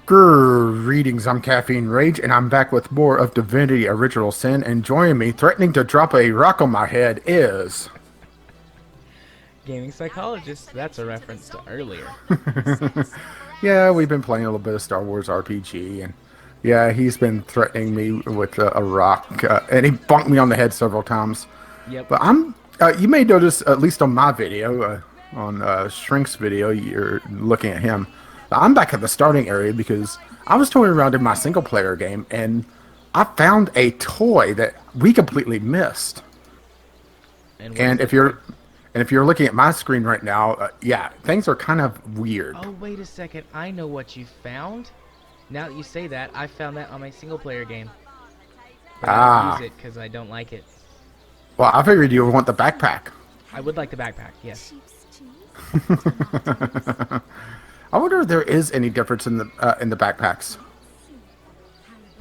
Greetings, I'm Caffeine Rage, and I'm back with more of Divinity Original Sin, and joining me, threatening to drop a rock on my head, is... Gaming Psychologist, that's a reference to earlier. Yeah, we've been playing a little bit of Star Wars RPG, and yeah, he's been threatening me with a rock, and he bonked me on the head several times. Yep. But you may notice, at least on my video, on Shrink's video, you're looking at him. I'm back at the starting area because I was toying around in my single player game and I found a toy that we completely missed. And what is And the if toy? you're and if you're looking at my screen right now, yeah, things are kind of weird. Oh, wait a second. I know what you found. Now that you say that, I found that on my single player game. But I don't Ah, use it because I don't like it. well, I figured you would want the backpack. I would like the backpack, yes. I wonder if there is any difference in the backpacks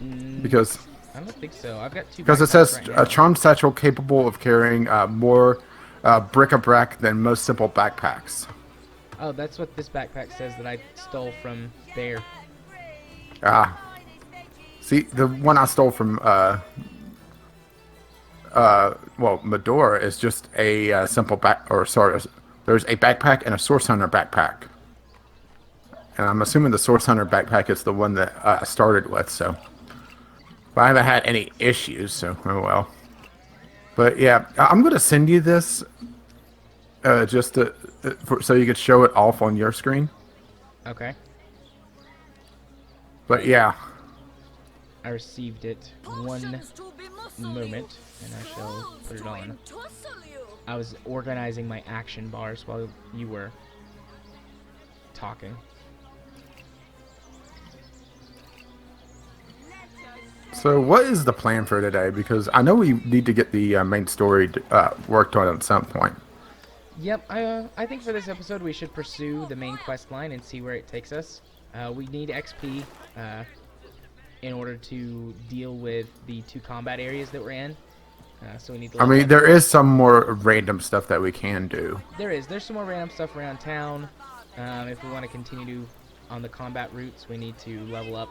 Mm, because I don't think so. I've got two Because it backpacks says right a now. charm satchel capable of carrying more bric-a-brac than most simple backpacks. Oh, that's what this backpack says that I stole from Bear. Ah, see, the one I stole from, well, Medora is just a simple there's a backpack and a Source Hunter backpack. And I'm assuming the Source Hunter backpack is the one that I started with, so. But I haven't had any issues, so, oh well. But yeah, I'm going to send you this just so you could show it off on your screen. Okay. But yeah, I received it one moment, and I shall put it on. I was organizing my action bars while you were talking. so what is the plan for today? Because I know we need to get the main story worked on at some point. Yep, I think for this episode we should pursue the main quest line and see where it takes us. We need XP in order to deal with the two combat areas that we're in. So we need to I level mean, up. there is some more random stuff that we can do. There's some more random stuff around town. If we want to continue on the combat routes, we need to level up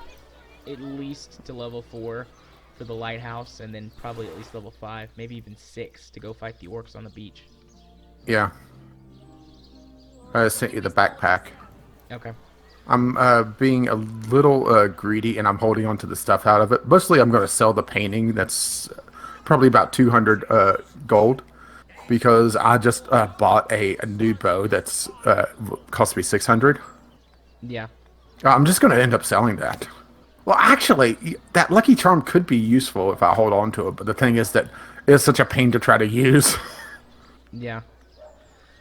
at least to level 4 for the lighthouse, and then probably at least level 5, maybe even 6 to go fight the orcs on the beach. Yeah. I sent you the backpack. Okay. I'm being a little greedy and I'm holding on to the stuff out of it. Mostly I'm going to sell the painting that's probably about 200 gold because I just bought a new bow that's cost me 600. Yeah. I'm just going to end up selling that. Well, actually, that lucky charm could be useful if I hold on to it, but the thing is that it's such a pain to try to use. Yeah.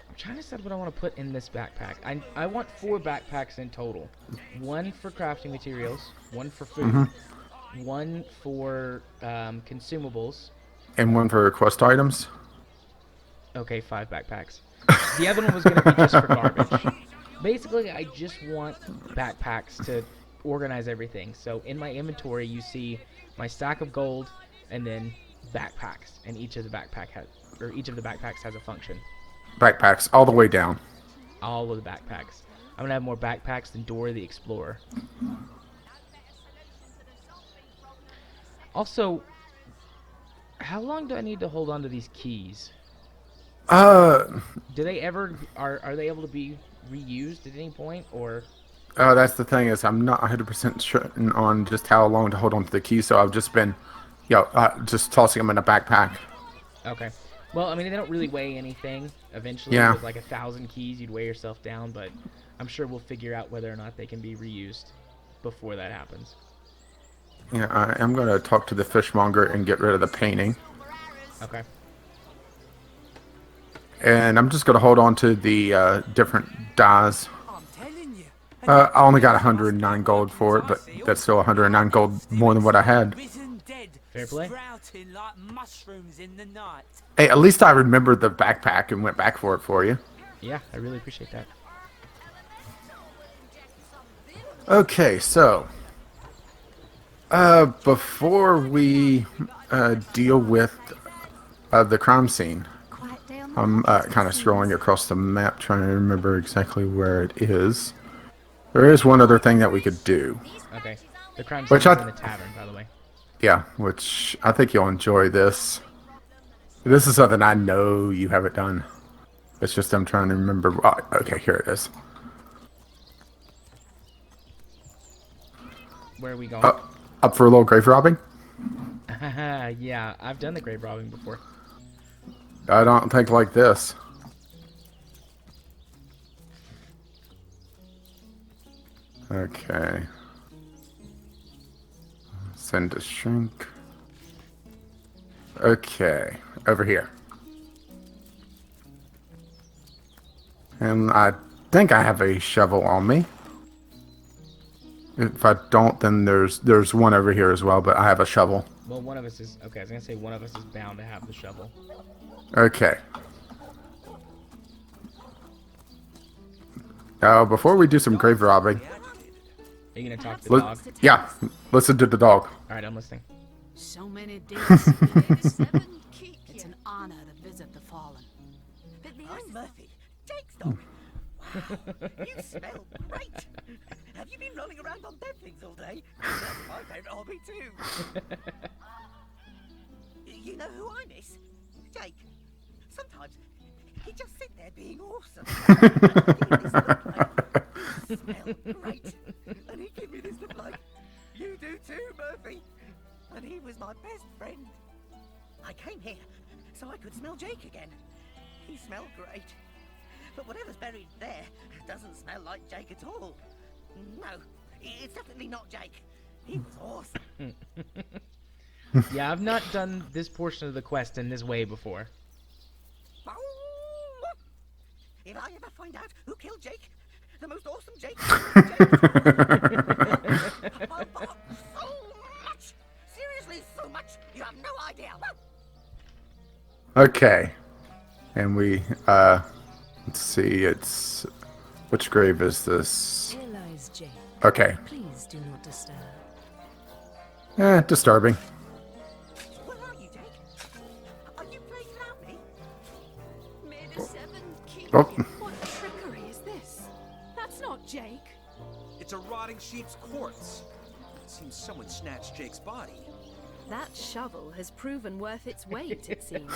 I'm trying to decide what I want to put in this backpack. I want 4 backpacks in total. One for crafting materials, one for food, one for consumables. And one for quest items. Okay, 5 backpacks. The other one was going to be just for garbage. Basically, I just want backpacks to organize everything. So in my inventory, you see my stack of gold and then backpacks, and each of the backpacks has a function. Backpacks all the way down. All of the backpacks. I'm gonna have more backpacks than Dora the Explorer. Also, how long do I need to hold on to these keys? Uh, Do they ever are they able to be reused at any point, or? that's the thing is I'm not 100% certain on just how long to hold on to the keys, so I've just been, just tossing them in a backpack. Okay. Well, I mean, they don't really weigh anything. Eventually, Yeah. with like 1,000 keys, you'd weigh yourself down, but I'm sure we'll figure out whether or not they can be reused before that happens. Yeah, I am going to talk to the fishmonger and get rid of the painting. Okay. And I'm just going to hold on to the different dyes. I only got 109 gold for it, but that's still 109 gold more than what I had. Fair play. Hey, at least I remembered the backpack and went back for it for you. Yeah, I really appreciate that. Okay, so before we deal with the crime scene, I'm kind of scrolling across the map trying to remember exactly where it is. There is one other thing that we could do. Okay. The crime scene Which is I- in the tavern, by the way. Yeah, which I think you'll enjoy this. This is something I know you haven't done. It's just I'm trying to remember. Oh, okay, here it is. Where are we going? Up for a little grave robbing? Yeah, I've done the grave robbing before. I don't think like this. Okay. Send to shrink. Okay, over here. And I think I have a shovel on me. If I don't, then there's one over here as well, but I have a shovel. Well, one of us is... Okay, I was going to say one of us is bound to have the shovel. Okay. Before we do some grave robbing, Are you going to talk to the dog? yeah, listen to the dog. Alright, I'm listening. So many days. It's an honor to visit the fallen. I'm Murphy, Jake's dog. Wow, you smell great. Have you been rolling around on dead things all day? That's my favourite hobby too. You know who I miss? Jake. Sometimes he'd just sit there being awesome. You smell great. And he'd give me this look like, you do too, Murphy. And he was my best friend. I came here so I could smell Jake again. He smelled great. But whatever's buried there doesn't smell like Jake at all. No, it's definitely not Jake. He was awesome. Yeah, I've not done this portion of the quest in this way before. If I ever find out who killed Jake, the most awesome Jake, I'll bark so much. Seriously, so much. You have no idea. Okay. And we, let's see, it's... Which grave is this? Here lies Jake. Okay. Please do not disturb. Disturbing. Where are you, Jake? Are you playing without me? Made a 7 keep. Oh. What trickery is this? That's not Jake. It's a rotting sheep's corpse. It seems someone snatched Jake's body. That shovel has proven worth its weight, it seems.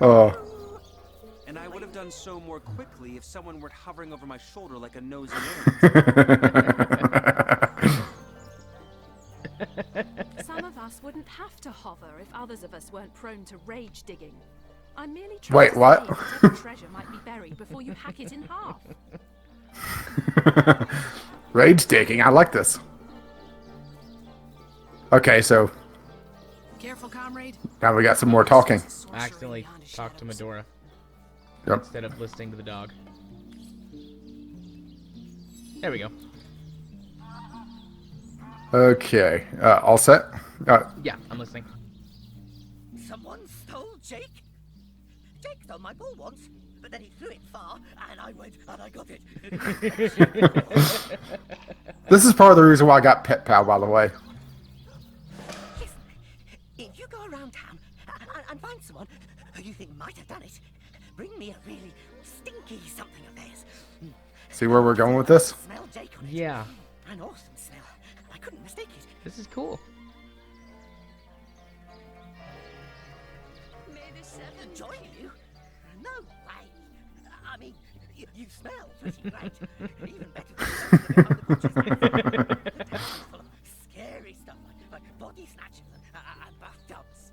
Oh. And I would have done so more quickly if someone were hovering over my shoulder like a nosy animal. Some of us wouldn't have to hover if others of us weren't prone to rage digging. I'm merely trying Wait, to what? say that every treasure might be buried before you hack it in half. Rage digging, I like this. Okay, so Careful, comrade. now we got some more talking. I accidentally talked to Medora Yep. instead of listening to the dog. There we go. Okay, all set? Yeah, I'm listening. Someone stole Jake? Jake stole my ball once, but then he threw it far, and I went and I got it. This is part of the reason why I got Pet Pal, by the way. Listen, if you go around town and find someone who you think might have done it, bring me a really stinky something of theirs. See where we're going with this? Smell Jake on it. Yeah, An awesome smell. I couldn't mistake it. this is cool. Made a 7. Join you? No way. I mean, you smell pretty great. Even better than the other bunches. The town's full of scary stuff like body snatchers and bathtubs.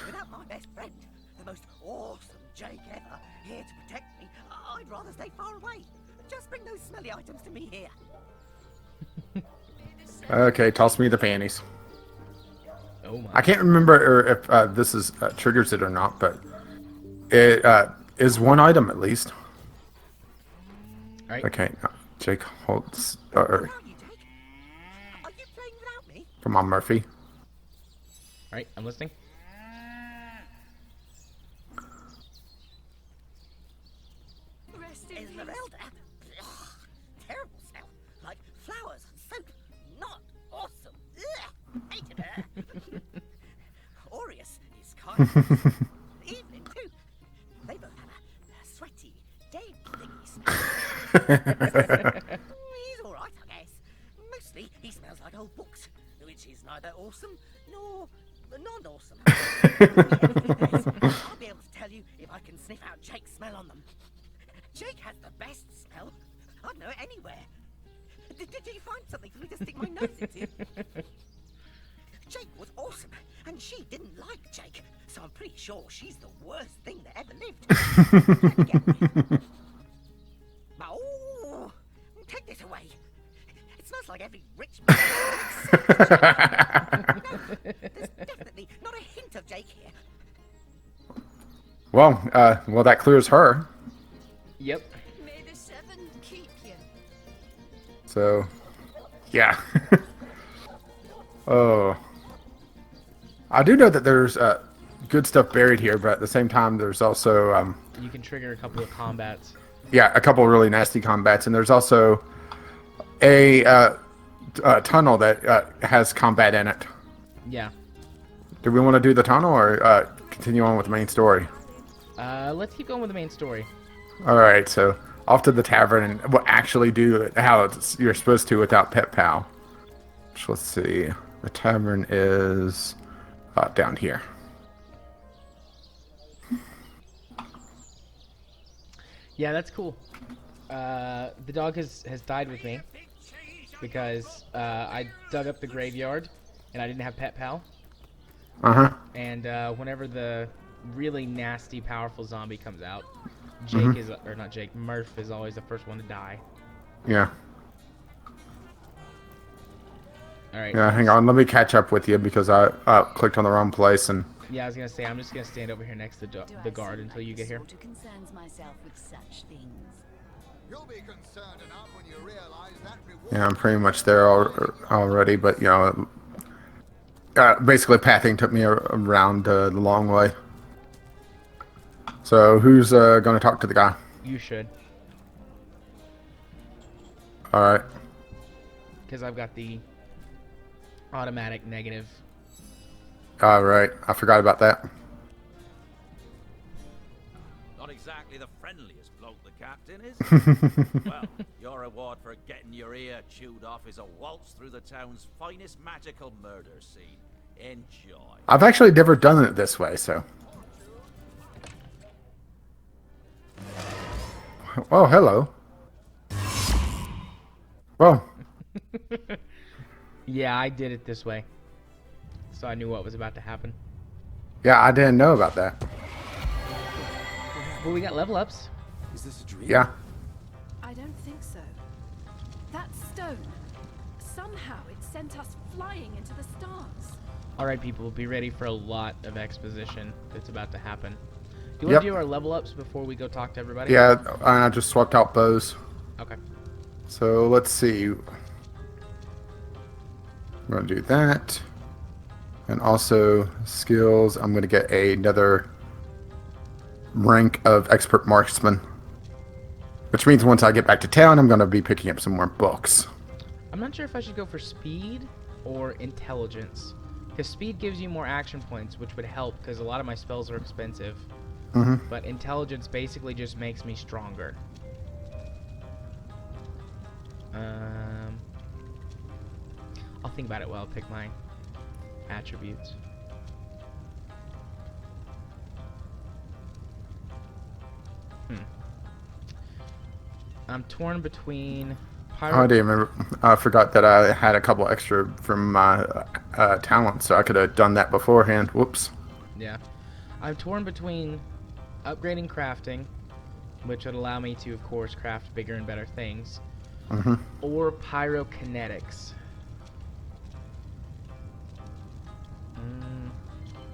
Without my best friend, the most awesome Jake ever, here to protect me, I'd rather stay far away. Just bring those smelly items to me here. Okay, toss me the panties. Oh my. I can't remember if this is triggers it or not, but it is one item at least. Alright. Okay, Jake holds. Where are you, Jake? Are you playing without me? Come on, Murphy. Alright, I'm listening. Rest in Esmeralda? Ugh, terrible smell. Like flowers and soap. Not awesome. Ugh, hated her. Aureus is kind. Evelyn, too. They both have a sweaty, day thingy smell. He's all right, I guess. Mostly, he smells like old books, which is neither awesome nor non-awesome. I'll be able to tell you if I can sniff out Jake's smell on them. Jake has the best smell. I'd know it anywhere. Did you find something for me to stick my nose into? Jake was awesome, and she didn't like Jake, so I'm pretty sure she's the worst thing that ever lived. Oh, take this away. It smells like every rich man. No, there's definitely not a hint of Jake here. Well, that clears her. Yep. May the seven keep you. So, yeah. Oh. I do know that there's good stuff buried here, but at the same time, there's also You can trigger a couple of combats. yeah, a couple of really nasty combats, and there's also a tunnel that has combat in it. Yeah. Do we want to do the tunnel or continue on with the main story? Let's keep going with the main story. All right, so off to the tavern, and we'll actually do it how you're supposed to without Pet Pal. So let's see. The tavern is down here. Yeah, that's cool. The dog has died with me because I dug up the graveyard and I didn't have Pet Pal. Uh-huh. And whenever the really nasty, powerful zombie comes out, Jake is, or not Jake, Murph is always the first one to die. Yeah. All right. Yeah, hang on. Let me catch up with you because I clicked on the wrong place and... Yeah, I was gonna say I'm just gonna stand over here next to the guard until you get here. Who concerns myself with such things? You'll be concerned enough when you realize that reward. Yeah, I'm pretty much there already, but, you know... basically, pathing took me around the long way. So, who's going to talk to the guy? You should, Alright. because I've got the automatic negative. Alright, I forgot about that. Not exactly the friendliest bloke, the captain is. Well, your reward for getting your ear chewed off is a waltz through the town's finest magical murder scene. Enjoy. I've actually never done it this way, so... Oh, hello. Well, Yeah, I did it this way, so I knew what was about to happen. yeah, I didn't know about that. Well, we got level ups. Is this a dream? Yeah. I don't think so. That stone. Somehow it sent us flying into the stars. All right, people, be ready for a lot of exposition that's about to happen. Do you Yep. want to do our level ups before we go talk to everybody? Yeah, I just swapped out bows. Okay. So let's see. I'm going to do that. And also skills. I'm going to get another rank of expert marksman. Which means once I get back to town, I'm going to be picking up some more books. I'm not sure if I should go for speed or intelligence. Because speed gives you more action points, which would help because a lot of my spells are expensive. But intelligence basically just makes me stronger. I'll think about it while I pick my attributes. I'm torn between Oh, I didn't remember. I forgot that I had a couple extra from my talents, so I could have done that beforehand. Whoops. Yeah. I'm torn between upgrading crafting, which would allow me to, of course, craft bigger and better things, or pyrokinetics.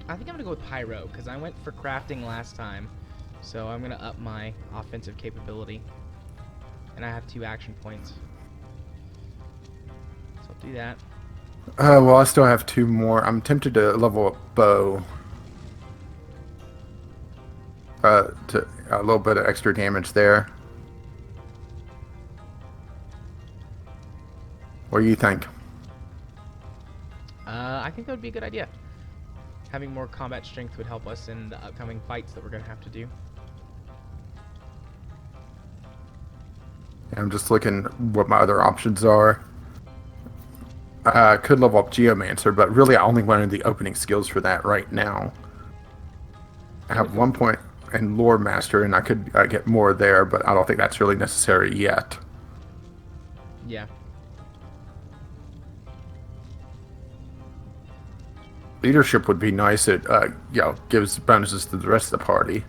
I think I'm going to go with pyro, because I went for crafting last time, so I'm going to up my offensive capability. And I have 2 action points. So I'll do that. Well, I still have 2 more. I'm tempted to level up bow. To a little bit of extra damage there. What do you think? I think that would be a good idea. Having more combat strength would help us in the upcoming fights that we're going to have to do. I'm just looking what my other options are. I could level up Geomancer, but really I only wanted the opening skills for that right now. I have 1 point in Lore Master, and I could get more there, but I don't think that's really necessary yet. Yeah. Leadership would be nice. It gives bonuses to the rest of the party.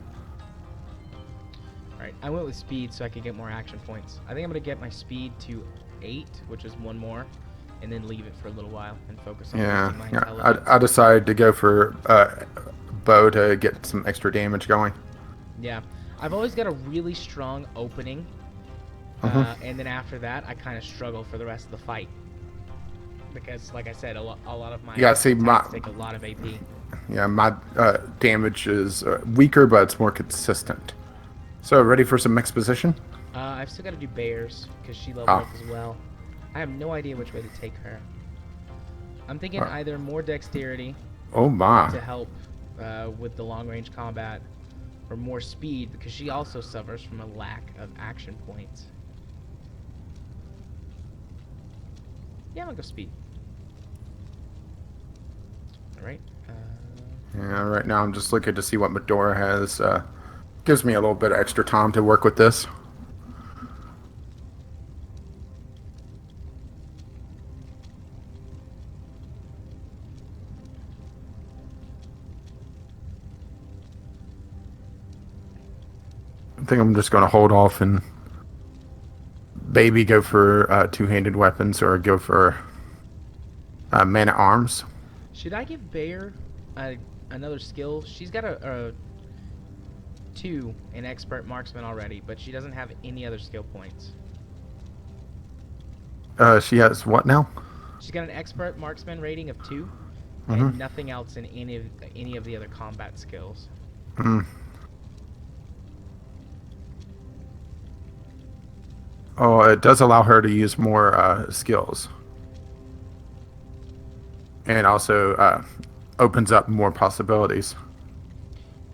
Alright, I went with speed so I could get more action points. I think I'm going to get my speed to 8, which is 1 more, and then leave it for a little while and focus on boosting my intelligence. I decided to go for bow to get some extra damage going. Yeah. I've always got a really strong opening, and then after that, I kind of struggle for the rest of the fight. Because, like I said, a lot of my attacks take a lot of AP. Yeah, my damage is weaker, but it's more consistent. So, ready for some exposition? I've still got to do bears, because she leveled up as well. I have no idea which way to take her. I'm thinking either more dexterity to help with the long-range combat, or more speed, because she also suffers from a lack of action points. Yeah, I'm gonna go speed. Alright. Yeah, right now I'm just looking to see what Medora has. Gives me a little bit of extra time to work with this. I think I'm just going to hold off and maybe go for two-handed weapons or go for man-at-arms. Should I give Bear another skill? She's got a 2 in expert marksman already, but she doesn't have any other skill points. She has what now? She's got an expert marksman rating of 2, and nothing else in any of the other combat skills. Oh, it does allow her to use more skills. And also opens up more possibilities.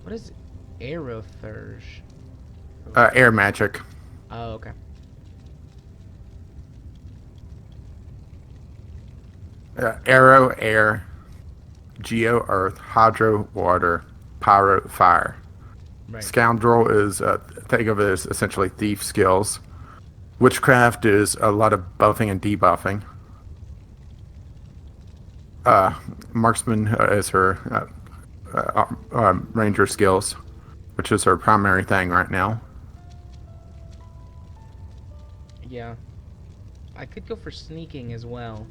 What is Aerothurge? Air magic. Oh, okay. Aero, air. Geo, earth. Hydro, water. Pyro, fire. Right. Scoundrel is, think of it as essentially thief skills. Witchcraft is a lot of buffing and debuffing. Marksman is her ranger skills, which is her primary thing right now. Yeah. I could go for sneaking as well,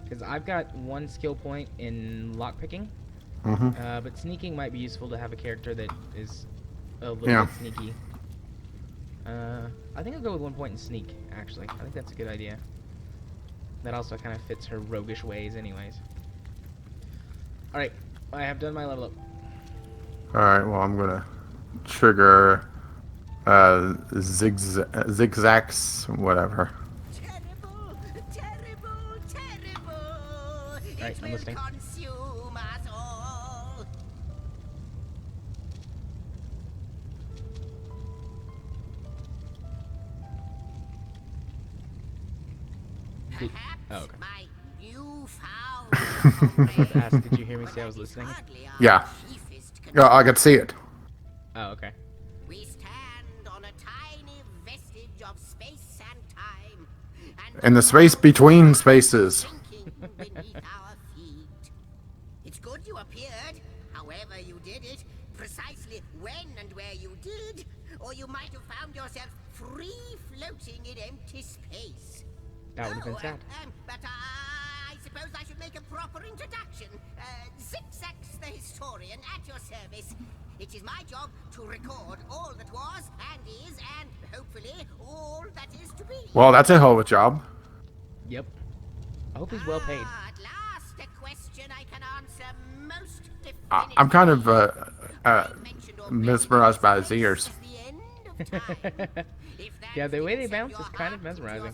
because I've got 1 skill point in lockpicking. But sneaking might be useful to have a character that is a little bit sneaky. I think I'll go with 1 point in sneak, actually. I think that's a good idea. That also kind of fits her roguish ways anyways. Alright, I have done my level up. Alright, well I'm gonna trigger zigzags, whatever. Terrible, terrible, terrible. Right, I'm listening. Consume us all. Oh, okay. My newfound Ask, did you hear me say I was listening? Yeah. Yeah, I could see it. Oh, okay. We stand on a tiny vestige of space and time. In the space between spaces. Sinking beneath our feet. It's good you appeared, however you did it, precisely when and where you did, or you might have found yourself free floating in empty space. That would have been sad. But I suppose I should make a proper introduction. Zigzags the historian at your service. It is my job to record all that was and is and hopefully all that is to be. Well, that's a hell of a job. Yep. I hope he's well paid. At last, a question I can answer most definitively. I'm kind of mesmerized by his ears. Yeah, the way they bounce is kind of mesmerizing.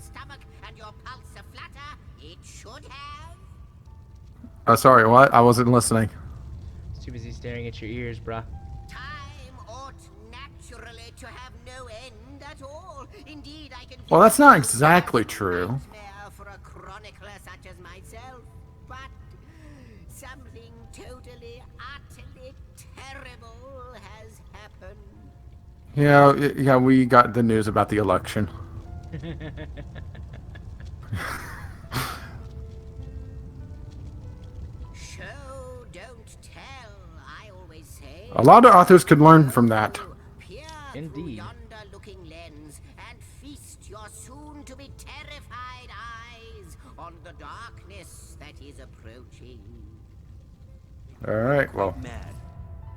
Your pulse a flutter, it should have. Sorry, what? I wasn't listening. It's too busy staring at your ears, bruh. Time ought naturally to have no end at all. Indeed, I can Well, that's not exactly true. Nightmare for a chronicler such as myself, but something totally, utterly terrible has happened. Yeah, we got the news about the election. Show, don't tell, I always say. A lot of authors could learn from that. Peer Indeed. through yonder looking lens and feast your soon-to-be terrified eyes on the darkness that is approaching. All right, well, Mad.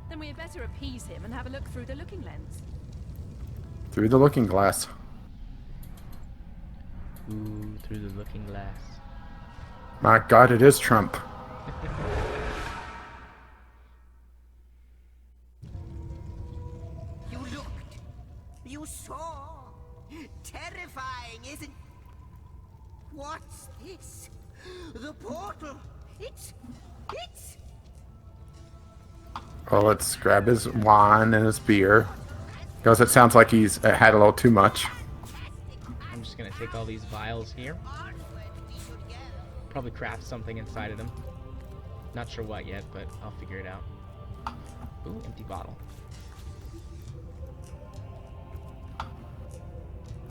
Then we had better appease him and have a look through the looking lens. through the looking glass. Ooh, through the looking glass. My God, it is Trump. You looked. You saw. Terrifying, isn't... What's this? The portal. It's... Well, let's grab his wine and his beer. Because it sounds like he's had a little too much. I'm just gonna take all these vials here. Onward we should go. Probably craft something inside of them. Not sure what yet, but I'll figure it out. Ooh, empty bottle.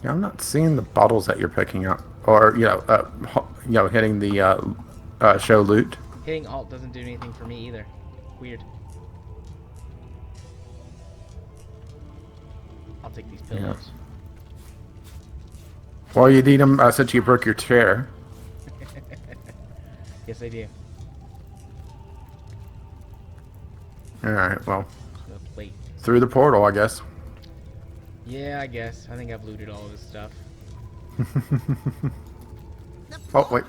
Yeah, I'm not seeing the bottles that you're picking up. Or, hitting the show loot. Hitting alt doesn't do anything for me either. Weird. I'll take these pillows. Well, you need them since you broke your chair. Yes, I do. Alright, well, The plate. through the portal, I guess. Yeah, I guess. I think I've looted all of this stuff. Oh, wait.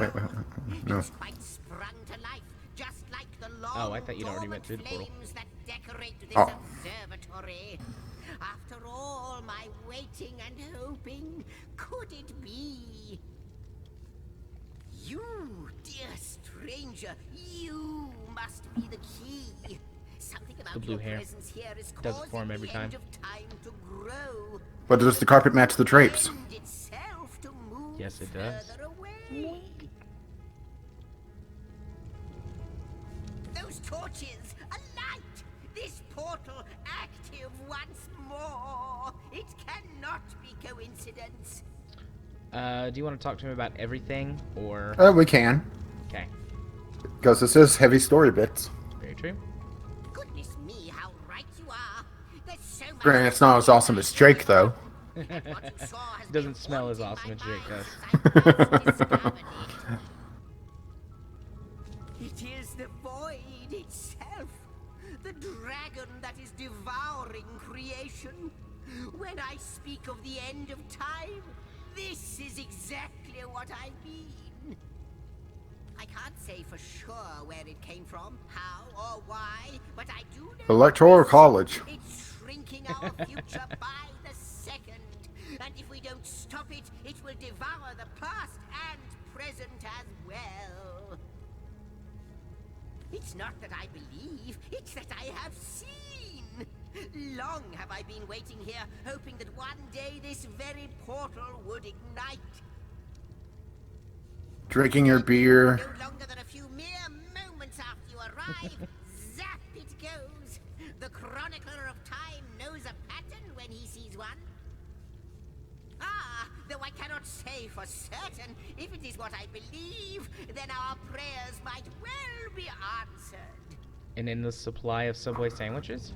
No. It's quite sprung to life, just like the long Oh, I thought you'd already went through the portal. flames that decorate this Oh. observatory. After all my waiting and hoping, could it be? You, dear stranger, you must be the key. Something about The blue your hair. presence here is Does it for him causing every the end time. of time to grow. But does the carpet match the drapes? And itself to move Yes, it does. further away. Those torches, a light! This portal active once more! It cannot be coincidence. Do you want to talk to him about everything, or... We can. Okay, Because this is heavy story bits. very true. Goodness me, how right you are. There's so much. Granted, it's not as awesome as Drake, though. And what you saw has Doesn't been smell as haunting awesome my as Drake mind does. since I first discovered it. It is the void itself, the dragon that is devouring creation. When I speak of the end of time, this is exactly what I mean. I can't say for sure where it came from, how or why, but I do know Electoral this. college. It's shrinking our future by the second. And if we don't stop it, it will devour the past and present as well. It's not that I believe, it's that I have seen. Long have I been waiting here, hoping that one day this very portal would ignite. Drinking your beer. No longer than a few mere moments after you arrive, zap it goes. The chronicler of time knows a pattern when he sees one. Ah, though I cannot say for certain, if it is what I believe, then our prayers might well be answered. An endless supply of Subway sandwiches?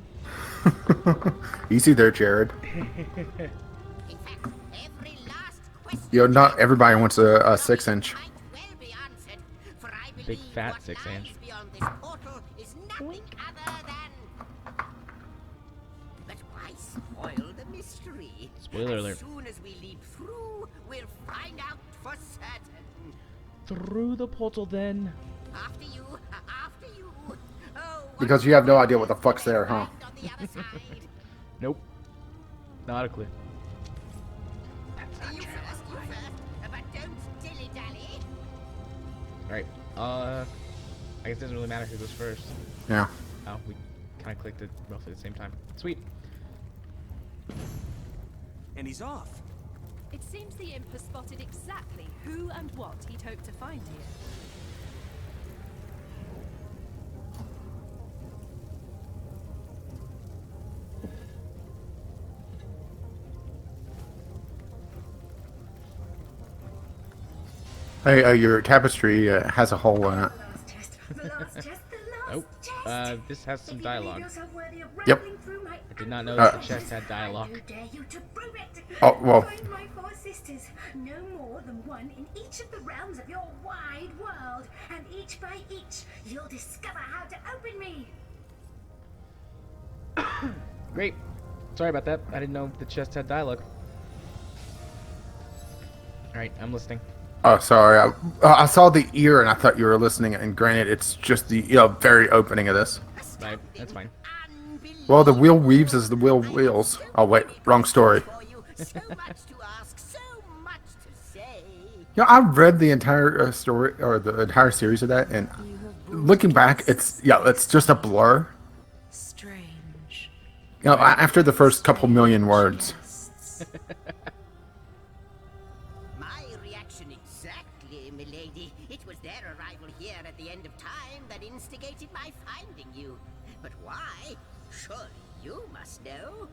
Easy there, Jared. In fact, every last question Yo, not everybody wants a 6-inch. might well be answered, for I Big believe fat what 6-inch. lies beyond this portal is nothing other than... But why spoil the mystery? Spoiler alert. As soon as we leap through, we'll find out for certain. Through the portal, then. After you, after you. Oh, what Because you have no idea what the fuck's there, huh? find on the other side. Nope. Not a clue. You first, but don't dilly-dally. Alright, I guess it doesn't really matter who goes first. Yeah. Oh, we kind of clicked at roughly the same time. Sweet. And he's off. It seems the imp has spotted exactly who and what he'd hoped to find here. Hey, your tapestry has a hole in it. Oh, this has some dialogue. Yep. I did not know that the chest had dialogue. Oh, well. My four sisters, no more than one in each of the realms of your wide world, and each by each, you'll discover how to open me. Great. Sorry about that. I didn't know the chest had dialogue. Alright, I'm listening. Oh, sorry. I saw the ear and I thought you were listening. And granted, it's just the very opening of this. Right, that's fine. Well, the wheel weaves as the wheel wheels. Oh wait, wrong story. So much to ask, so much to say. Yeah, I've read the entire story or the entire series of that, and looking back, it's just a blur. Strange. You know, after the first couple million words. My reaction exactly, milady. It was their arrival here at the end of time that instigated my finding you. But why? Surely you must know.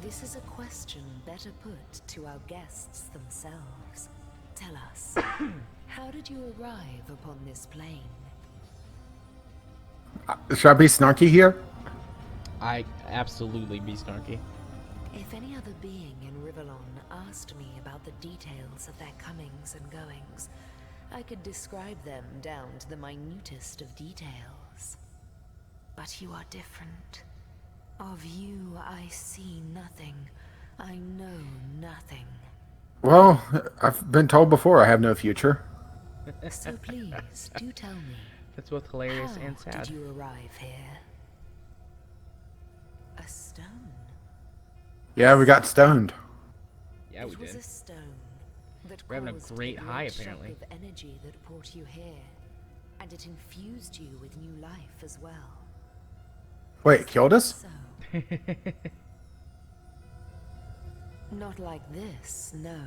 This is a question better put to our guests themselves. Tell us, how did you arrive upon this plane? Should I be snarky here? I absolutely be snarky. If any other being in Rivellon asked me about the details of their comings and goings, I could describe them down to the minutest of details. But you are different. Of you, I see nothing. I know nothing. Well, I've been told before I have no future. So please, do tell me. That's both hilarious How and sad. did you arrive here? A stone. Yeah, we got stoned. Yeah, we It was did. a stone that We're having a caused great high, shock apparently. of energy that brought you here, and it infused you with new life as well. Wait, it killed us? So, not like this, no.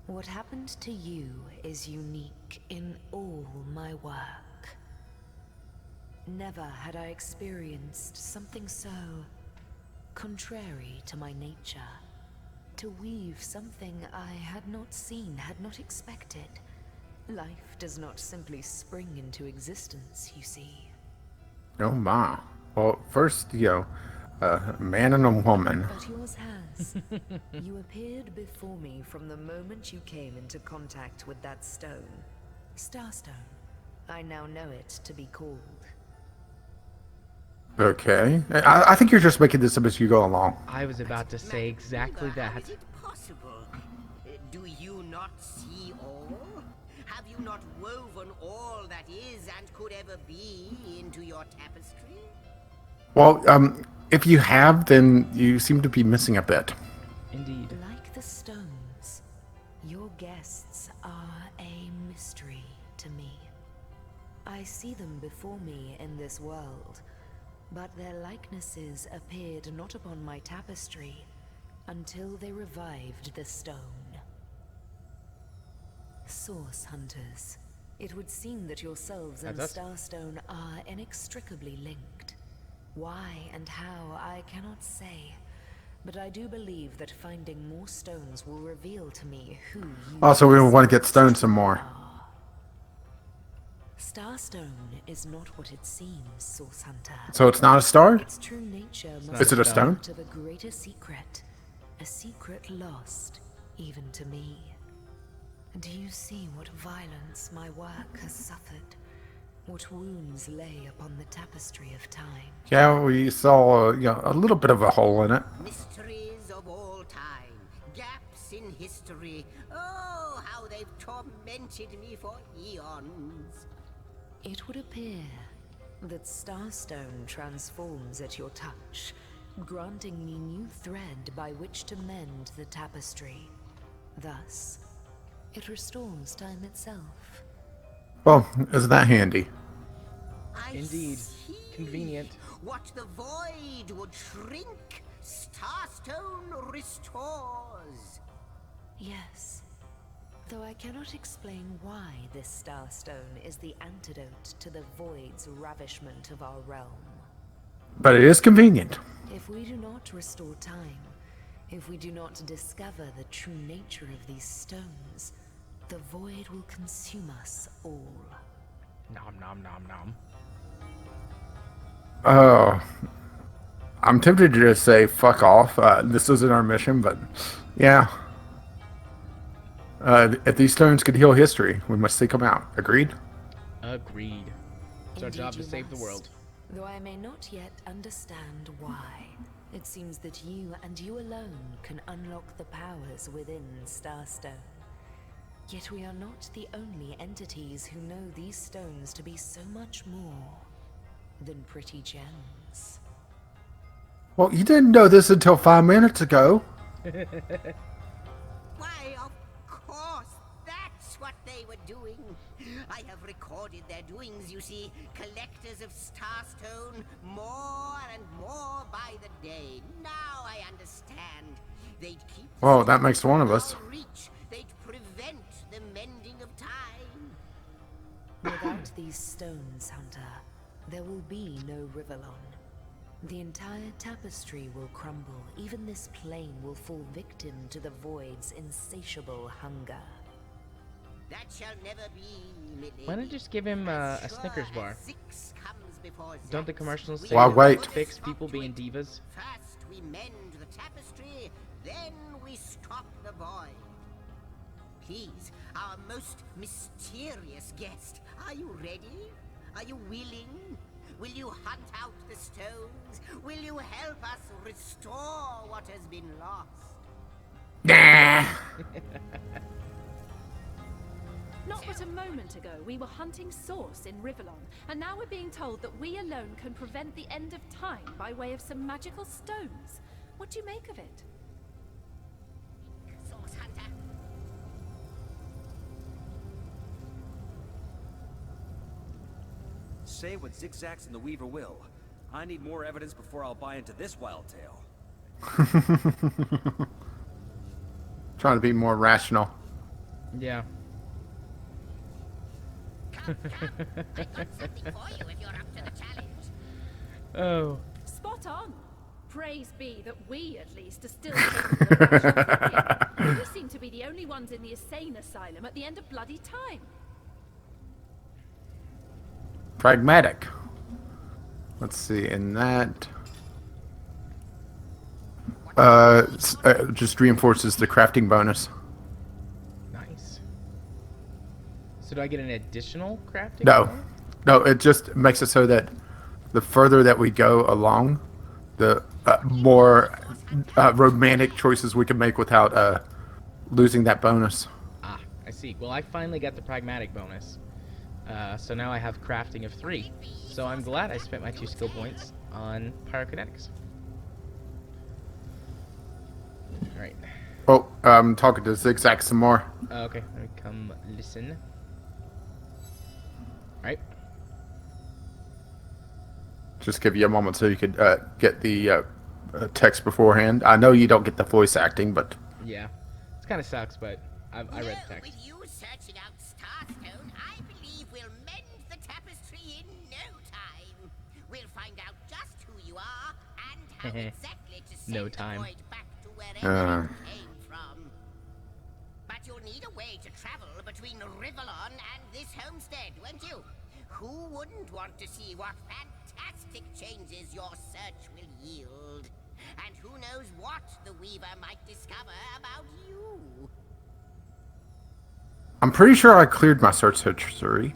What happened to you is unique in all my work. Never had I experienced something so contrary to my nature. To weave something I had not seen, had not expected. Life does not simply spring into existence, you see. Oh my. Well, first, a man and a woman. But yours has. You appeared before me from the moment you came into contact with that stone. Starstone. I now know it to be called. Okay. I think you're just making this up as you go along. I was about to say exactly How that. is it possible? Do you not see all? Have you not woven all that is and could ever be into your tapestry? Well, if you have, then you seem to be missing a bit. Indeed. Like the stones, your guests are a mystery to me. I see them before me in this world, but their likenesses appeared not upon my tapestry until they revived the stone. Source hunters. It would seem that yourselves and That's us. Starstone are inextricably linked. Why and how, I cannot say. But I do believe that finding more stones will reveal to me who you Also, we want to get yourselves stoned some more. are. Starstone is not what it seems, Source Hunter. So it's not a star? Its true nature must Is it a be stone? part of a greater secret. A secret lost, even to me. Do you see what violence my work has suffered? What wounds lay upon the tapestry of time? Yeah, we saw a little bit of a hole in it. Mysteries of all time, gaps in history. Oh, how they've tormented me for eons. It would appear that Starstone transforms at your touch, granting me new thread by which to mend the tapestry. Thus, it restores time itself. Well, isn't that handy? I Indeed. see. Convenient. What the void would shrink, Starstone restores. Yes. Though I cannot explain why this starstone is the antidote to the void's ravishment of our realm. But it is convenient. If we do not restore time, if we do not discover the true nature of these stones, the void will consume us all. Nom nom nom nom. Oh, I'm tempted to just say fuck off. This isn't our mission, but yeah. If these stones could heal history, we must seek them out. Agreed? Agreed. It's our Indeed job to you save the must. world. Though I may not yet understand why, it seems that you and you alone can unlock the powers within Starstone. Yet we are not the only entities who know these stones to be so much more than pretty gems. Well, you didn't know this until 5 minutes ago. Why, of course, that's what they were doing. I have recorded their doings, you see. Collectors of Starstone, more and more by the day. Now I understand. They'd keep... Well, that makes one of us. ...reach. They'd prevent the mending of time. Without these stones, Hunter, there will be no Rivellon. The entire tapestry will crumble. Even this plane will fall victim to the void's insatiable hunger. That shall never be, milady. Why not just give him a Sure Snickers bar? as six comes before Don't the Zax, commercials we say Why that wait? fix people being divas? First we mend the tapestry, then we stop the void. Please, our most mysterious guest, are you ready? Are you willing? Will you hunt out the stones? Will you help us restore what has been lost? Nah. Not but a moment ago, we were hunting Source in Rivellon, and now we're being told that we alone can prevent the end of time by way of some magical stones. What do you make of it? Source Hunter. Say what Zigzags and the Weaver will. I need more evidence before I'll buy into this wild tale. Trying to be more rational. Yeah. Come, I've got something for you if you're up to the challenge. Oh. Spot on! Praise be that we, at least, are still capable of rational thinking. We seem to be the only ones in the insane asylum at the end of bloody time. Pragmatic. Let's see, in that... just reinforces the crafting bonus. Nice. So do I get an additional crafting? No. bonus? No, it just makes it so that the further that we go along, the more romantic choices we can make without losing that bonus. Ah, I see. Well, I finally got the pragmatic bonus. So now I have crafting of 3. So I'm glad I spent my 2 skill points on pyrokinetics. Alright. Oh, I'm talking to Zigzag some more. Okay, let me come listen. Alright. Just give you a moment so you could get the text beforehand. I know you don't get the voice acting, but... Yeah. It kind of sucks, but I read the text. With you searching out Starstone, I believe we'll mend the tapestry in no time. We'll find out just who you are and how exactly to send No the time. void back to wherever you came from. But you'll need a way to travel between Rivellon and this homestead, won't you? Who wouldn't want to see what fantastic changes your search will yield? And who knows what the Weaver might discover about you? I'm pretty sure I cleared my search history.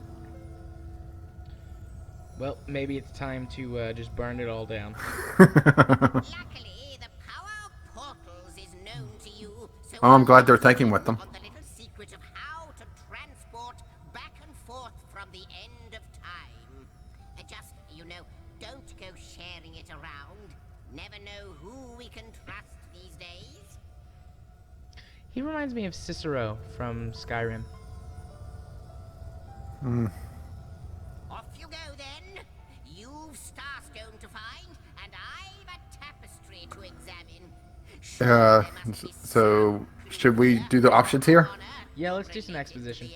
Well, maybe it's time to just burn it all down. Luckily, the power of portals is known to you, so Oh, I'm glad they're thinking with them. on the little secret of how to transport back and forth from the end of time. Just, don't go sharing it around. Never know who we can trust these days. He reminds me of Cicero from Skyrim. Off you go then. You've Starstone to find, and I've a tapestry to examine. Uh, so should we do the options here? Yeah, let's do some exposition.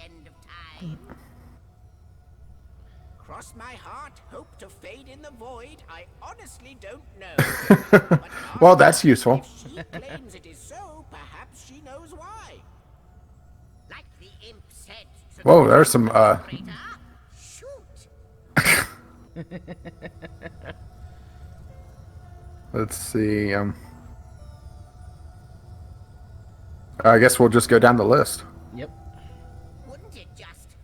Cross my heart, hope to fade in the void. I honestly don't know. But Well, ask that's her. useful. If she claims it is so, perhaps she knows why. Like the imp said. to Whoa, the there's some operator, shoot. let's see. I guess we'll just go down the list. Yep. Wouldn't it just?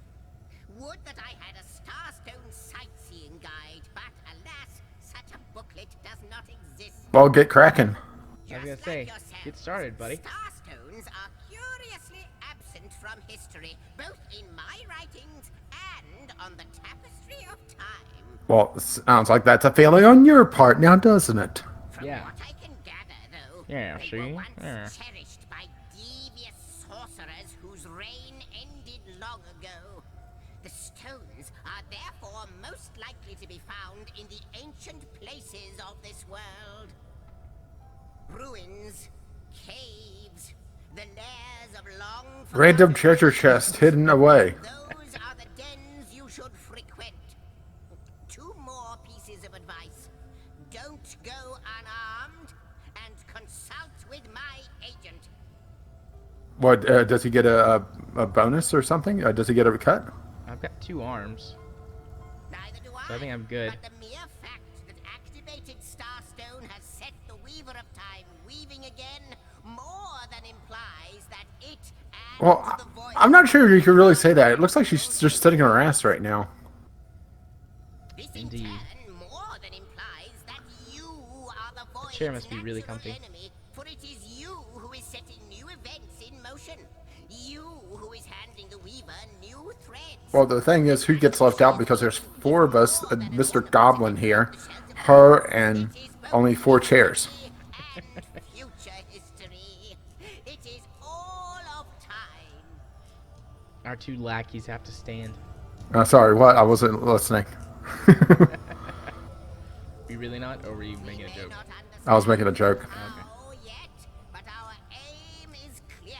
Would that I had a Starstone sightseeing guide, but alas, such a booklet does not exist. Well, get cracking. I was gonna say, get started, buddy. Starstones are curiously absent from history, both in my writings and on the tapestry of time. Well, it sounds like that's a failing on your part now, doesn't it? From Yeah. what I can gather, though, Yeah, they see? were once Yeah. cherished by devious sorcerers whose reign ended long ago. The stones are therefore most likely to be found in the ancient places of this world. Ruins, caves, the lairs of long Random forgotten treasure chest hidden away. those are the dens you should frequent. 2 more pieces of advice. Don't go unarmed and consult with my agent. What does he get a bonus or something? Does he get a cut? I've got 2 arms. Neither do So I think I'm good. But the mere fact that activated Starstone has set the Weaver of Time weaving again more than implies that it and Well, the void. I'm not sure you can really say that. It looks like she's just sitting on her ass right now. This Indeed. in turn more than implies that you are the void's chair must be really natural comfy. enemy, for it is you who is setting new events in motion. You who is handing the Weaver new threads. Well, the thing is, who gets left out because there's 4 of us, Mr. Goblin here, her, and only 4 chairs. And future history. It is all of time. Our 2 lackeys have to stand. Sorry, what? I wasn't listening. Are you really not, or were you making a joke? I was making a joke. How yet, but our aim is clear.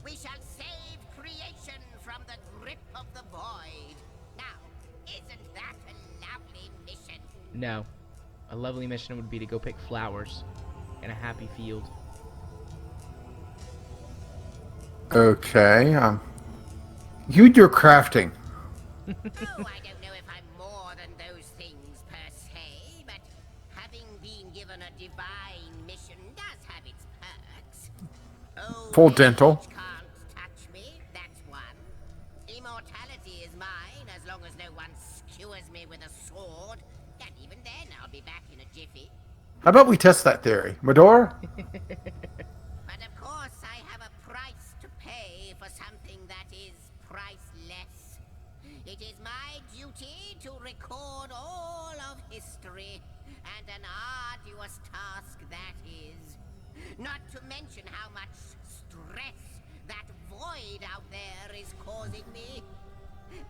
We shall save creation from the grip of the void. Now, isn't that a lovely mission? No. A lovely mission would be to go pick flowers in a happy field. Okay. You do your crafting. Oh, I don't know if I'm more than those things per se, but having been given a divine mission does have its perks. Oh, Full dental. age can't touch me, that's one. Immortality is mine as long as no one skewers me with a sword. And even then, I'll be back in a jiffy. How about we test that theory? Medora? But of course, I have a price to pay for something that is priceless. It is my duty to record all of history, and an arduous task that is. Not to mention how much stress that void out there is causing me.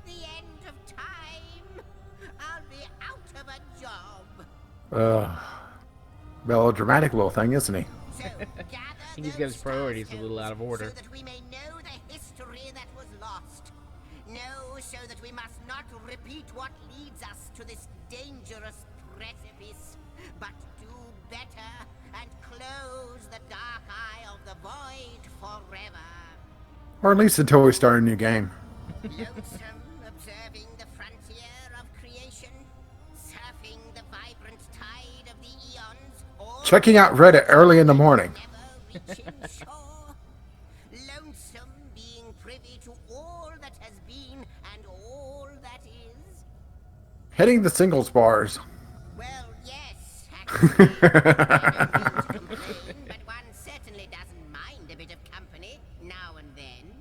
The end of time. I'll be out of a job. Melodramatic little thing, isn't he? So, gather think he's got his those priorities a little out of Starstones order. So that we may know the history that was lost. Know so that we must not repeat what leads us to this dangerous precipice, but do better and close the dark eye of the void forever. Or at least until we start a new game. Lonesome observing the frontier of creation, surfing the vibrant tide of the eons, or Checking out Reddit early in the morning. never reaching shore. Lonesome being privy to all that has been and all that is. Hitting the singles bars. Well, yes, actually. I don't mean to complain, but one certainly doesn't mind a bit of company now and then.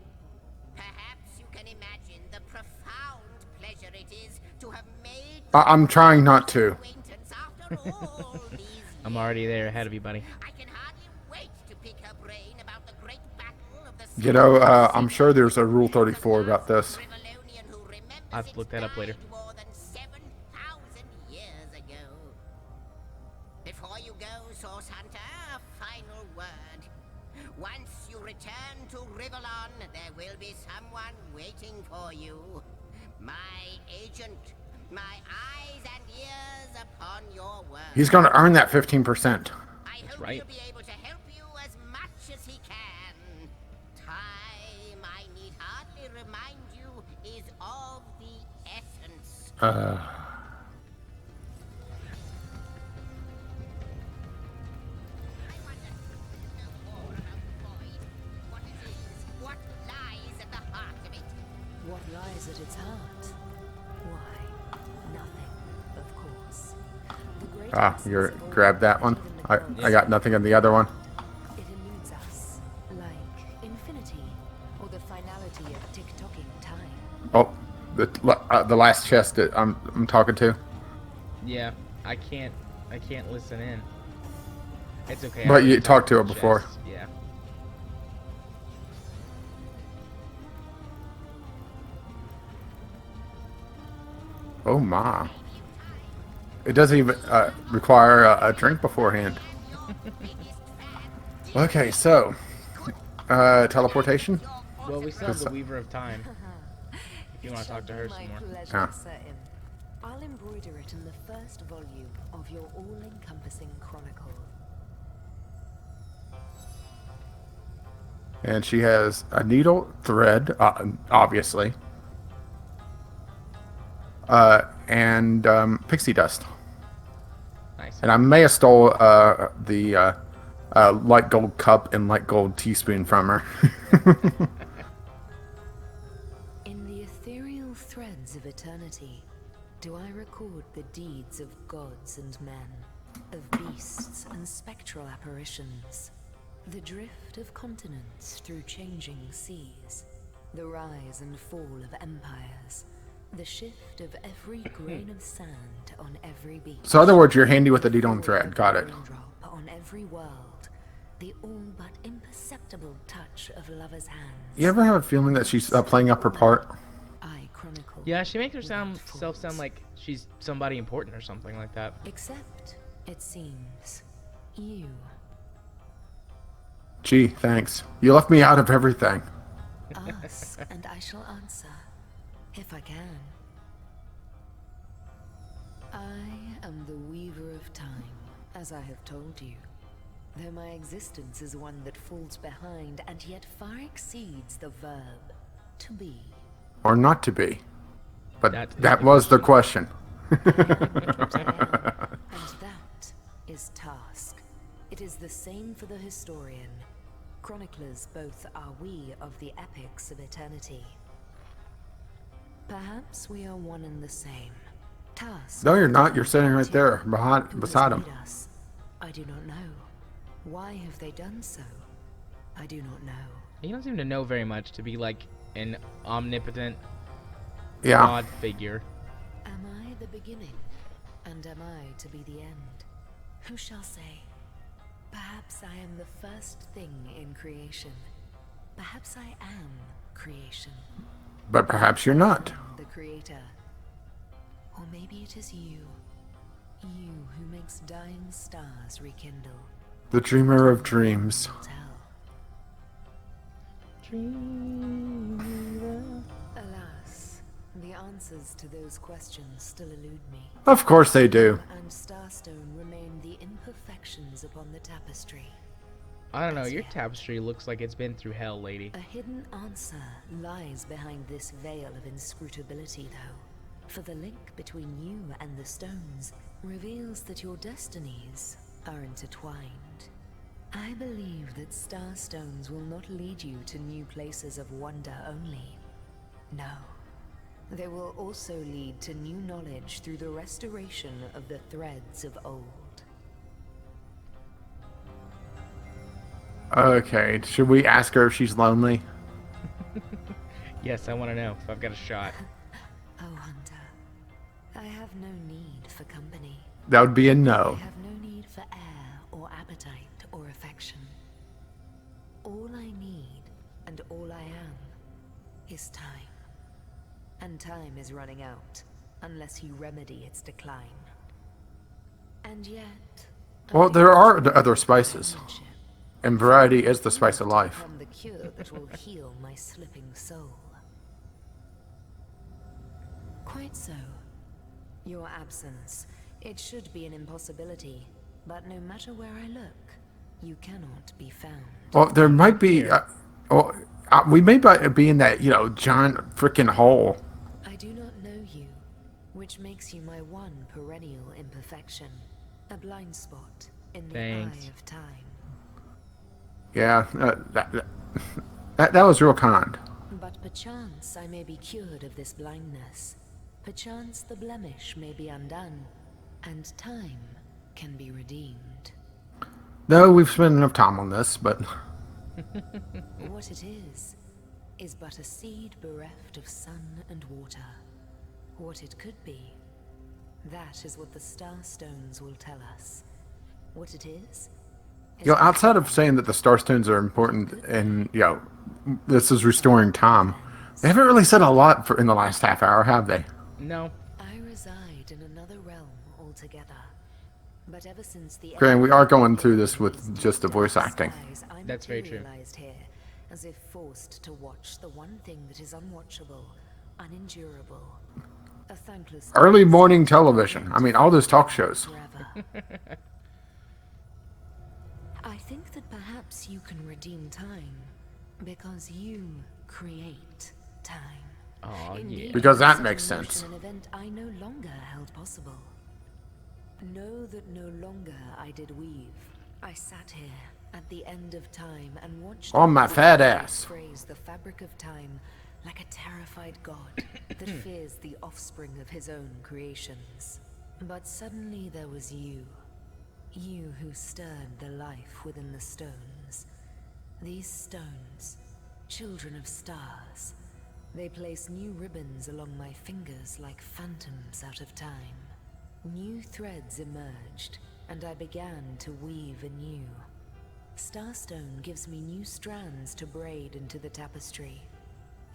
Perhaps you can imagine the profound pleasure it is to have made I'm trying not to. acquaintance after all these I'm already there ahead of you, buddy. I can hardly wait to pick her brain about the great battle of the You know, I'm sure there's a Rule 34 about this. Rivellonian who remembers I'll have to it look that up later. died more than 7,000 years ago. Before you go, Source Hunter, a final word. there will be someone waiting for you. My agent. My eyes and ears upon your work. He's going to earn that 15%. I hope right. he'll be able to help you as much as he can. Time, I need hardly remind you, is of the essence. What lies at the heart of it? What lies at its heart? Why, nothing, of course. The great You essence of all grab that one. I got nothing in the other one. It eludes us, like infinity, or the finality of tick-tocking time. Oh, the last chest that I'm talking to. Yeah, I can't listen in. It's okay. I But already you talked to her the before. chest, Yeah. Oh my. It doesn't even require a drink beforehand. Okay, so teleportation. Well, we still have the Weaver of Time. If you want to talk to her some more. Ah. I'll embroider it in the first volume of your all-encompassing chronicle. And she has a needle, thread, obviously, and pixie dust. Nice. And I may have stole the light gold cup and light gold teaspoon from her. In the ethereal threads of eternity, do I record the deeds of gods and men, of beasts and spectral apparitions, the drift of continents through changing seas, the rise and fall of empires, the shift of every grain of sand on every beach. So in other words, you're handy with the needle and thread. Got it. Raindrop on every world, the all but imperceptible touch of lovers' hands. You ever have a feeling that she's playing up her part? I chronicle. Yeah, she makes without herself sound fault. like she's somebody important or something like that. Except, it seems, you. Gee, thanks. You left me out of everything. Ask, and I shall answer, if I can. I am the Weaver of Time, as I have told you. Though my existence is one that falls behind and yet far exceeds the verb, to be. Or not to be. But That is that the was the question. And that is task. It is the same for the historian. Chroniclers both are we of the epics of eternity. Perhaps we are one and the same. Task. No, you're not. You're sitting right there Who beside has him. made us? I do not know. Why have they done so? I do not know. He don't seem to know very much to be like an omnipotent Yeah. god figure. Am I the beginning? And am I to be the end? Who shall say? Perhaps I am the first thing in creation. Perhaps I am creation. But perhaps you're not. The creator. Or maybe it is you. You who makes dying stars rekindle. The dreamer of dreams. Tell. Dreamer. Alas, the answers to those questions still elude me. Of course they do. And Starstone remain the imperfections upon the tapestry. I don't know, your tapestry looks like it's been through hell, lady. A hidden answer lies behind this veil of inscrutability, though. For the link between you and the stones reveals that your destinies are intertwined. I believe that starstones will not lead you to new places of wonder only. No. They will also lead to new knowledge through the restoration of the threads of old. Okay, should we ask her if she's lonely? Yes, I want to know if I've got a shot. Oh, Hunter. I have no need for company. That would be a I no. have no need for air or appetite or affection. All I need and all I am is time. And time is running out unless you remedy its decline. And yet... Well, there are other spices. And variety is the spice of life. Become the cure that will heal my slipping soul. Quite so. Your absence. It should be an impossibility, but no matter where I look, you cannot be found. Well, there might be. We may be in that, giant freaking hole. I do not know you, which makes you my one perennial imperfection. A blind spot in the Thanks. eye of time. Yeah, that was real kind. But perchance I may be cured of this blindness. Perchance the blemish may be undone, and time can be redeemed. No, we've spent enough time on this, but What it is but a seed bereft of sun and water. What it could be, that is what the star stones will tell us. What it is outside of saying that the Starstones are important and this is restoring time, they haven't really said a lot in the last half hour, have they? No. I reside in another realm altogether. But ever since the Granted, we are going through this with just the voice acting. That's very true. Here, as if forced to watch the one thing that is unwatchable, unendurable. A thankless Early morning television. I mean, all those talk shows. forever. I think that perhaps you can redeem time because you create time. Oh, yeah. Indeed, Because that such makes a notion sense. An event I no longer held possible. Know that no longer I did weave. I sat here at the end of time and watched On my the fat world ass. phrase the fabric of time like a terrified god that fears the offspring of his own creations. But suddenly there was you. You who stirred the life within the stones. These stones, children of stars. They place new ribbons along my fingers like phantoms out of time. New threads emerged, and I began to weave anew. Starstone gives me new strands to braid into the tapestry.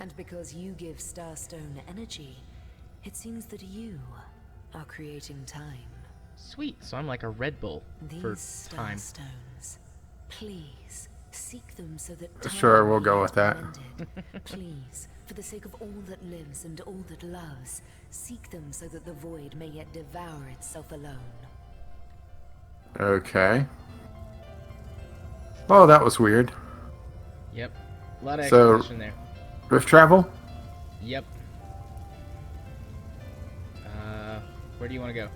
And because you give Starstone energy, it seems that you are creating time. Sweet. So I'm like a Red Bull for These time. Starstones, please seek them so that time Sure, we'll may go yet with be that. mended. Please, for the sake of all that lives and all that loves, seek them so that the void may yet devour itself alone. Okay. Oh, that was weird. Yep. A lot of So- exposition there. Rift travel? Yep. Where do you want to go?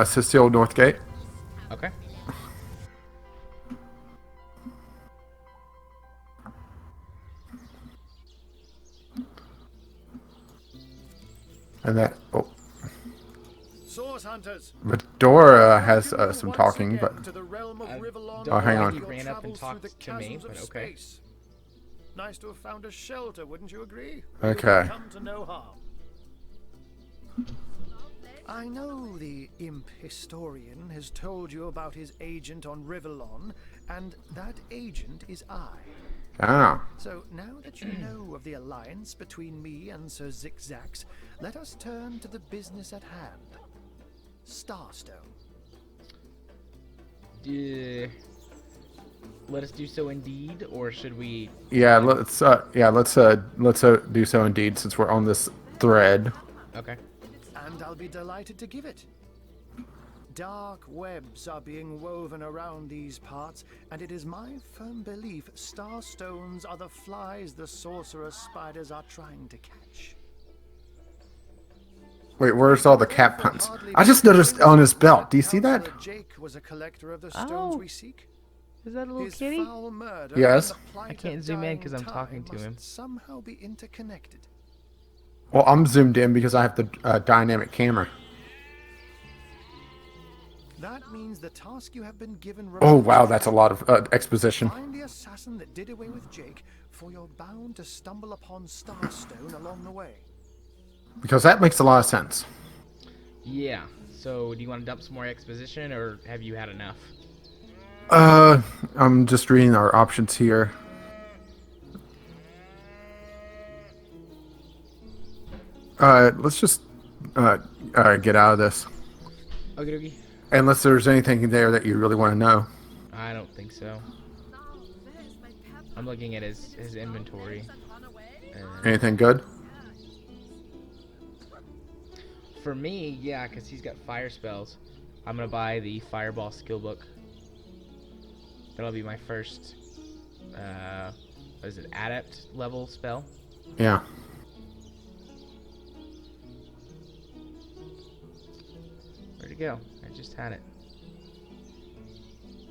Cecile Northgate. Okay. And that. Oh, Source hunters. Medora has some talking, but. To the realm of Rivellon, don't hang on on. He your ran up and travels through talked the to me, chasms of but okay. space. Nice to have found a shelter, wouldn't you agree? Okay. Come to no harm. I know the imp historian has told you about his agent on Rivellon, and that agent is I. Oh. So now that you know of the alliance between me and Sir Zigzax, let us turn to the business at hand. Starstone. Let us do so indeed, or should we? Yeah, let's do so indeed, since we're on this thread. Okay. And I'll be delighted to give it. Dark webs are being woven around these parts, and it is my firm belief starstones are the flies the sorcerer spiders are trying to catch. Wait, where's all the cat puns? I just noticed on his belt. Do you see that? Counselor Jake was a collector of the stones Oh. we seek. Is that a little His kitty? foul murder Yes. and the plight I can't of zoom in dying 'cause I'm talking time to him. must somehow be interconnected. Well, I'm zoomed in because I have the dynamic camera. That means the task you have been given. Oh, wow, that's a lot of exposition. Find the assassin that did away with Jake, for you're bound to stumble upon Starstone along the way. Because that makes a lot of sense. Yeah. So, do you want to dump some more exposition, or have you had enough? I'm just reading our options here. Let's just get out of this. Okie dokie. Unless there's anything there that you really want to know. I don't think so. I'm looking at his inventory. Anything good? For me, yeah, because he's got fire spells. I'm going to buy the Fireball skill book. That'll be my first, what is it, adept level spell? Yeah. Where'd it go? I just had it.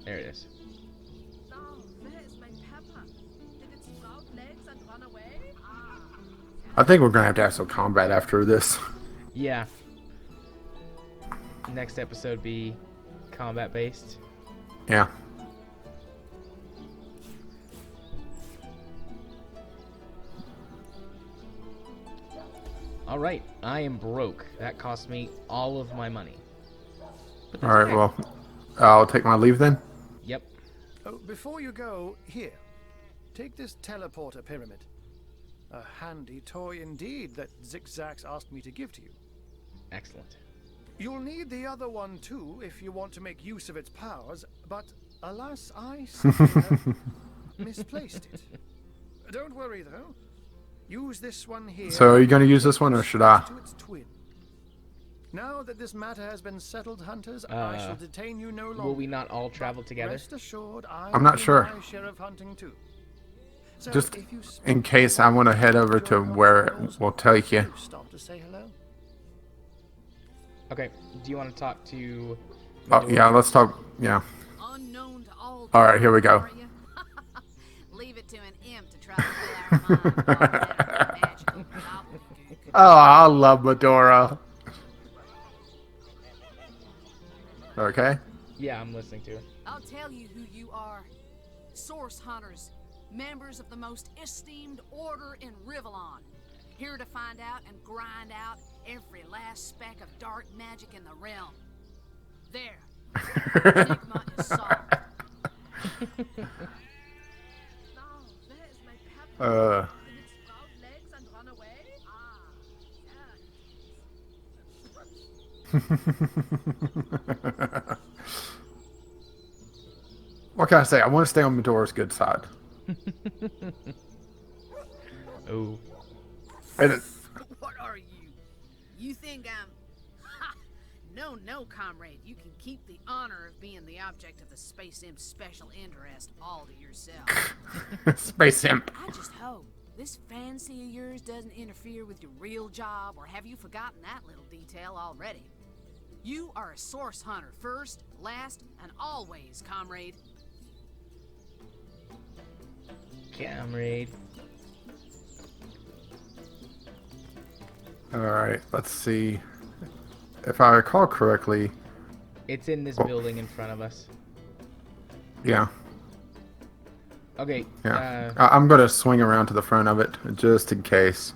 There it is. I think we're going to have some combat after this. Yeah. Next episode be combat based. Yeah. Alright, I am broke. That cost me all of my money. Alright, okay. Well, I'll take my leave then. Yep. Oh, before you go, here. Take this teleporter pyramid. A handy toy indeed that Zigzags asked me to give to you. Excellent. You'll need the other one too if you want to make use of its powers, but alas, I have misplaced it. Don't worry though. Use this one here. So are you going to use this one or should I? To its twin. Now that this matter has been settled, hunters, I shall detain you no longer. Will we not all travel together? Rest assured, I'm not sure. My share of hunting too. So just in case I want to head over to where it will take you. Stop to say hello. Okay. Do you want to talk to? Oh yeah, let's talk. Yeah. Unknown to all. All right, here we go. Leave it to an imp to try to fill our minds. Oh, I love Medora. Okay. Yeah, I'm listening to it. I'll tell you who you are. Source hunters, members of the most esteemed order in Rivellon. Here to find out and grind out every last speck of dark magic in the realm. There. Enigma is solved. What can I say? I want to stay on Medora's good side. Oh. What are you? You think I'm... Ha! No, no, comrade. You can keep the honor of being the object of the Space Imp's special interest all to yourself. Space Imp. I just hope this fancy of yours doesn't interfere with your real job, or have you forgotten that little detail already? You are a source hunter first, last, and always, comrade. Comrade. Alright, let's see. If I recall correctly... It's in this building in front of us. Yeah. Okay. Yeah. I'm going to swing around to the front of it, just in case.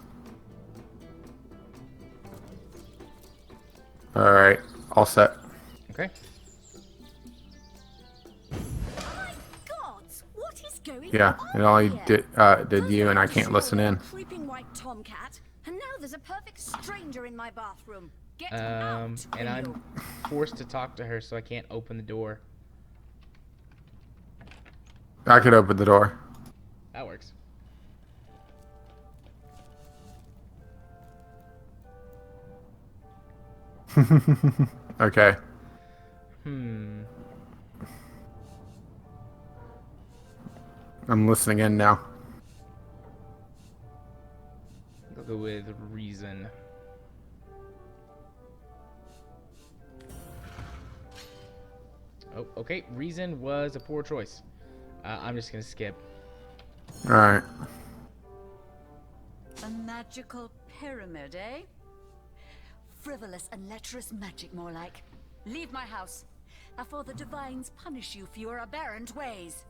Alright, all set. Okay. Yeah, it only did you, and I can't listen in. Creeping white tomcat, and now there's a perfect stranger in my bathroom. Get out, and I'm forced to talk to her, so I can't open the door. I could open the door. That works. Okay. I'm listening in now. I'll go with reason. Oh, okay. Reason was a poor choice. I'm just gonna skip. Alright. A magical pyramid, eh? Frivolous and lecherous magic, more like. Leave my house, before the divines punish you for your aberrant ways.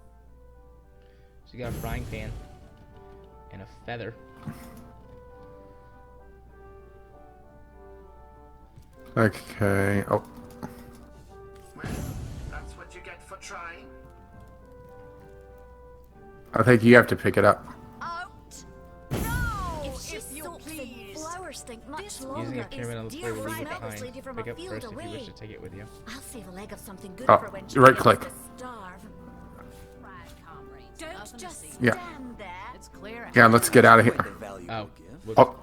She got a frying pan and a feather. Okay. Oh. Well, that's what you get for trying. I think you have to pick it up. Out! No! If you please. Flowers stink much Using longer. a pyramid on the floor will leave it Right. behind. Lady from Pick a up field first if you away. wish to take it with you. I'll save a leg of something good Oh, for when she right begins click. to starve. Right, comrades. Don't Nothing to just see. Yeah. stand there. It's clear. Yeah, let's get out of here. Quite the valuable Oh. gift. Whoops. Oh,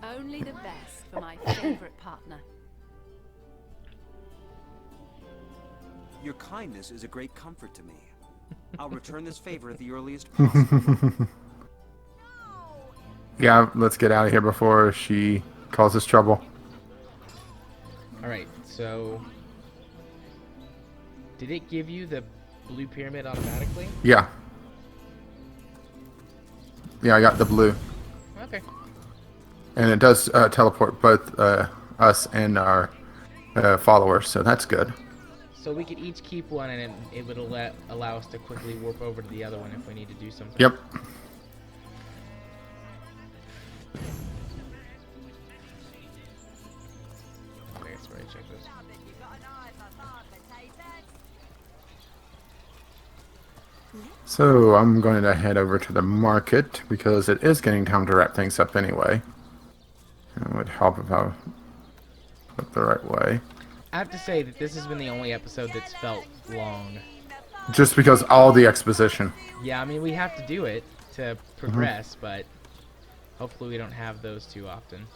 Only the best for my favorite partner. Your kindness is a great comfort to me. I'll return this favor at the earliest possible. yeah, let's get out of here before she causes trouble. Alright, so... Did it give you the blue pyramid automatically? Yeah. Yeah, I got the blue. Okay. And it does teleport both us and our followers, so that's good. So we could each keep one, and it would allow us to quickly warp over to the other one if we need to do something. Yep. Okay, that's where I check this. So I'm going to head over to the market because it is getting time to wrap things up anyway. It would help if I went the right way. I have to say that this has been the only episode that's felt long. Just because all the exposition. Yeah, I mean, we have to do it to progress, but hopefully we don't have those too often.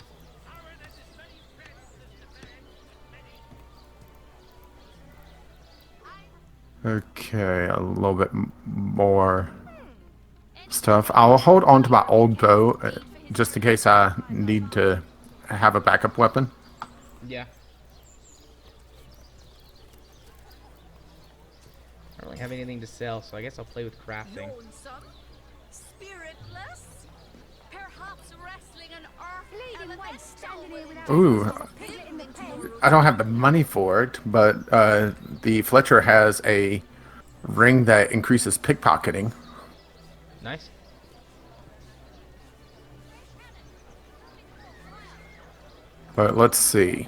Okay, a little bit more stuff. I'll hold on to my old bow just in case I need to have a backup weapon. Yeah. I don't really have anything to sell, so I guess I'll play with crafting. Lonesome, spiritless, perhaps wrestling an earth Ooh, I don't have the money for it, but the Fletcher has a ring that increases pickpocketing. Nice. But let's see.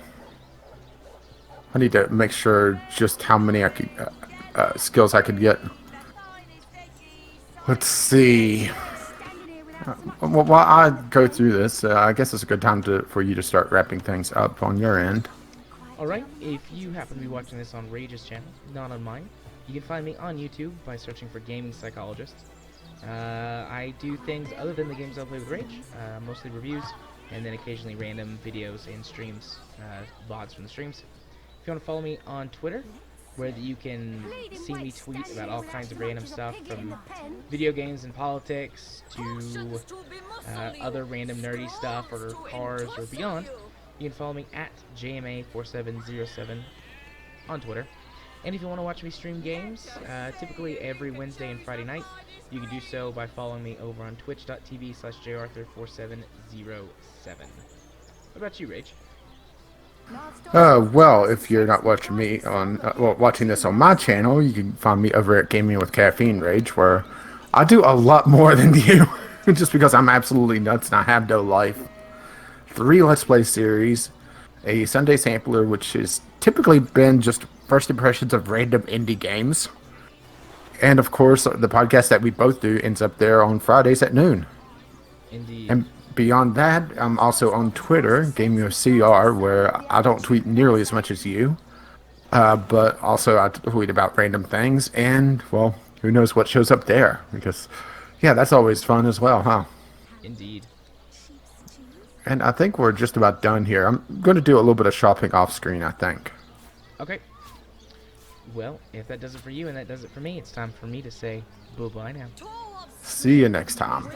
I need to make sure just how many I could, skills I could get. Let's see. While I go through this, I guess it's a good time for you to start wrapping things up on your end. Alright, if you happen to be watching this on Rage's channel, not on mine, you can find me on YouTube by searching for Gaming Psychologist. I do things other than the games I play with Rage, mostly reviews, and then occasionally random videos and streams, VODs from the streams. If you want to follow me on Twitter, where you can see me tweet about all kinds of random stuff, from video games and politics to other random nerdy stuff or cars or beyond, you can follow me at JMA4707 on Twitter. And if you want to watch me stream games, typically every Wednesday and Friday night, you can do so by following me over on twitch.tv/jarthur4707. What about you, Rage? Well, if you're not watching me on, watching this on my channel, you can find me over at Gaming with Caffeine Rage, where I do a lot more than you, just because I'm absolutely nuts and I have no life. 3 Let's Play series, a Sunday sampler, which has typically been just first impressions of random indie games, and of course, the podcast that we both do ends up there on Fridays at noon. Indeed. And beyond that, I'm also on Twitter, Gaming with CR, where I don't tweet nearly as much as you, but also I tweet about random things, and, well, who knows what shows up there, because, yeah, that's always fun as well, huh? Indeed. And I think we're just about done here. I'm going to do a little bit of shopping off screen, I think. Okay. Well, if that does it for you and that does it for me, it's time for me to say bye-bye now. See you next time.